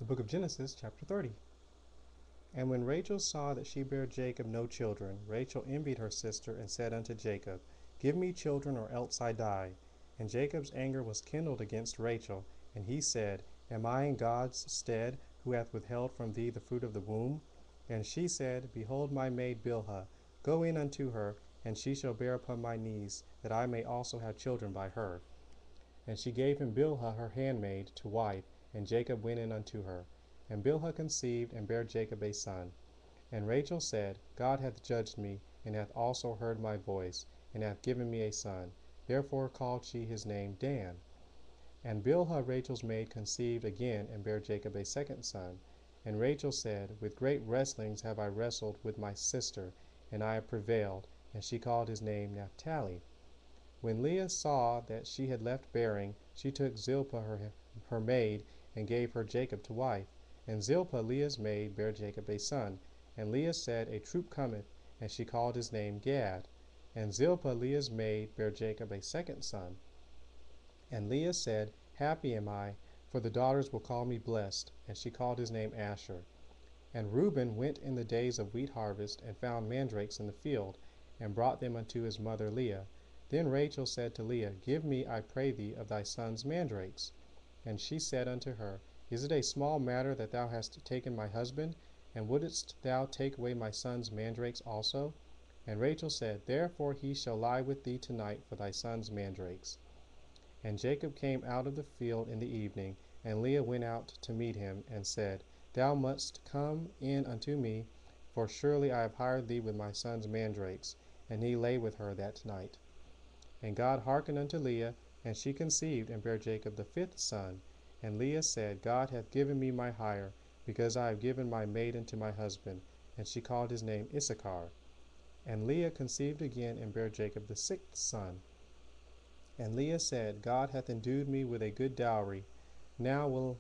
book of Genesis, chapter 30. And when Rachel saw that she bare Jacob no children, Rachel envied her sister, and said unto Jacob, Give me children, or else I die. And Jacob's anger was kindled against Rachel, and he said, Am I in God's stead, who hath withheld from thee the fruit of the womb? And she said, Behold my maid Bilhah, go in unto her, and she shall bear upon my knees, that I may also have children by her. And she gave him Bilhah her handmaid to wife, and Jacob went in unto her. And Bilhah conceived, and bare Jacob a son. And Rachel said, God hath judged me, and hath also heard my voice, and hath given me a son. Therefore called she his name Dan. And Bilhah Rachel's maid conceived again, and bare Jacob a second son. And Rachel said, With great wrestlings have I wrestled with my sister, and I have prevailed. And she called his name Naphtali. When Leah saw that she had left bearing, she took Zilpah her maid, and gave her Jacob to wife. And Zilpah Leah's maid bare Jacob a son. And Leah said, A troop cometh, and she called his name Gad. And Zilpah Leah's maid bare Jacob a second son. And Leah said, Happy am I, for the daughters will call me blessed. And she called his name Asher. And Reuben went in the days of wheat harvest, and found mandrakes in the field, and brought them unto his mother Leah. Then Rachel said to Leah, Give me, I pray thee, of thy son's mandrakes. And she said unto her, Is it a small matter that thou hast taken my husband? And wouldest thou take away my son's mandrakes also? And Rachel said, Therefore he shall lie with thee tonight for thy son's mandrakes. And Jacob came out of the field in the evening, and Leah went out to meet him, and said, Thou must come in unto me, for surely I have hired thee with my son's mandrakes. And he lay with her that night. And God hearkened unto Leah, and she conceived, and bare Jacob the fifth son. And Leah said, God hath given me my hire, because I have given my maiden to my husband. And she called his name Issachar. And Leah conceived again, and bare Jacob the sixth son. And Leah said, God hath endued me with a good dowry. Now will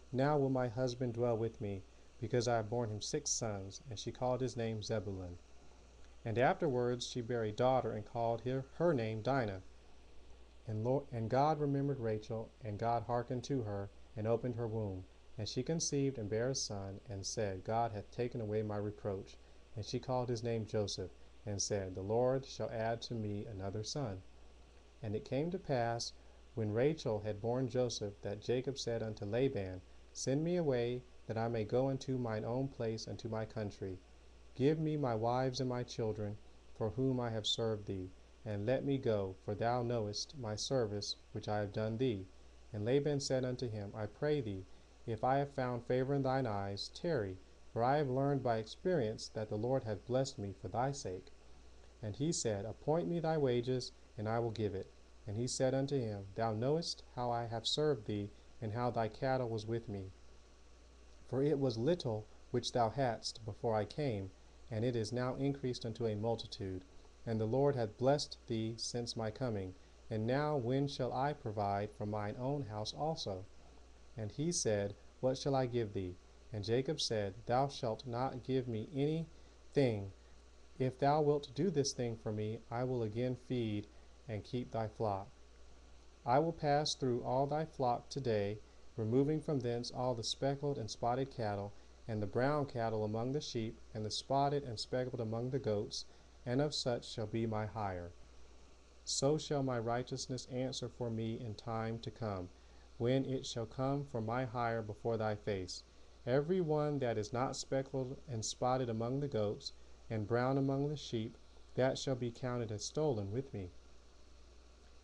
my husband dwell with me, because I have borne him 6 sons. And she called his name Zebulun. And afterwards she bare a daughter, and called her name Dinah. And God remembered Rachel, and God hearkened to her, and opened her womb. And she conceived, and bare a son, and said, God hath taken away my reproach. And she called his name Joseph, and said, The Lord shall add to me another son. And it came to pass, when Rachel had borne Joseph, that Jacob said unto Laban, Send me away, that I may go unto mine own place and to my country. Give me my wives and my children, for whom I have served thee, and let me go, for thou knowest my service which I have done thee. And Laban said unto him, I pray thee, if I have found favor in thine eyes, tarry, for I have learned by experience that the Lord hath blessed me for thy sake. And he said, Appoint me thy wages, and I will give it. And he said unto him, Thou knowest how I have served thee, and how thy cattle was with me. For it was little which thou hadst before I came, and it is now increased unto a multitude. And the Lord hath blessed thee since my coming. And now when shall I provide for mine own house also? And he said, What shall I give thee? And Jacob said, Thou shalt not give me any thing. If thou wilt do this thing for me, I will again feed and keep thy flock. I will pass through all thy flock today, removing from thence all the speckled and spotted cattle, and the brown cattle among the sheep, and the spotted and speckled among the goats, and of such shall be my hire. So shall my righteousness answer for me in time to come, when it shall come for my hire before thy face. Every one that is not speckled and spotted among the goats, and brown among the sheep, that shall be counted as stolen with me.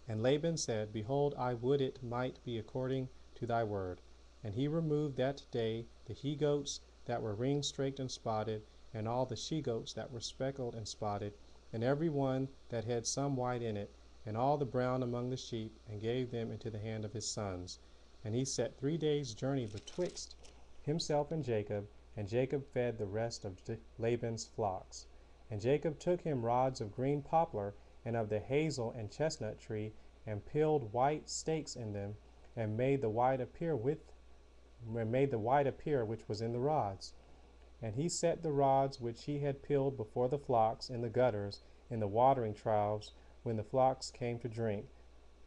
And Laban said, Behold, I would it might be according to thy word. And he removed that day the he-goats that were ring-straked and spotted, and all the she-goats that were speckled and spotted, and every one that had some white in it, and all the brown among the sheep, and gave them into the hand of his sons. And he set 3 days' journey betwixt himself and Jacob fed the rest of Laban's flocks. And Jacob took him rods of green poplar, and of the hazel and chestnut tree, and peeled white stakes in them, and made the white appear which was in the rods. And he set the rods which he had peeled before the flocks in the gutters, in the watering troughs, when the flocks came to drink,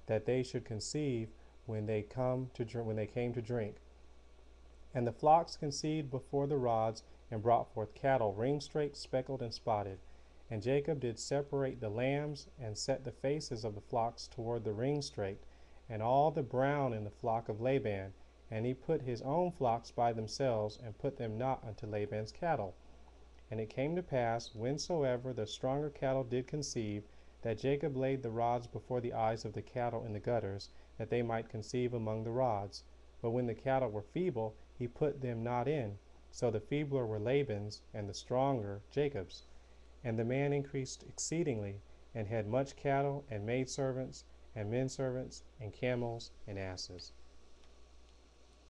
that they should conceive when they came to drink. And the flocks conceived before the rods, and brought forth cattle, ring-straight, speckled, and spotted. And Jacob did separate the lambs, and set the faces of the flocks toward the ring-straight, and all the brown in the flock of Laban. And he put his own flocks by themselves, and put them not unto Laban's cattle. And it came to pass, whensoever the stronger cattle did conceive, that Jacob laid the rods before the eyes of the cattle in the gutters, that they might conceive among the rods. But when the cattle were feeble, he put them not in. So the feebler were Laban's, and the stronger Jacob's. And the man increased exceedingly, and had much cattle, and maidservants, and menservants, and camels, and asses.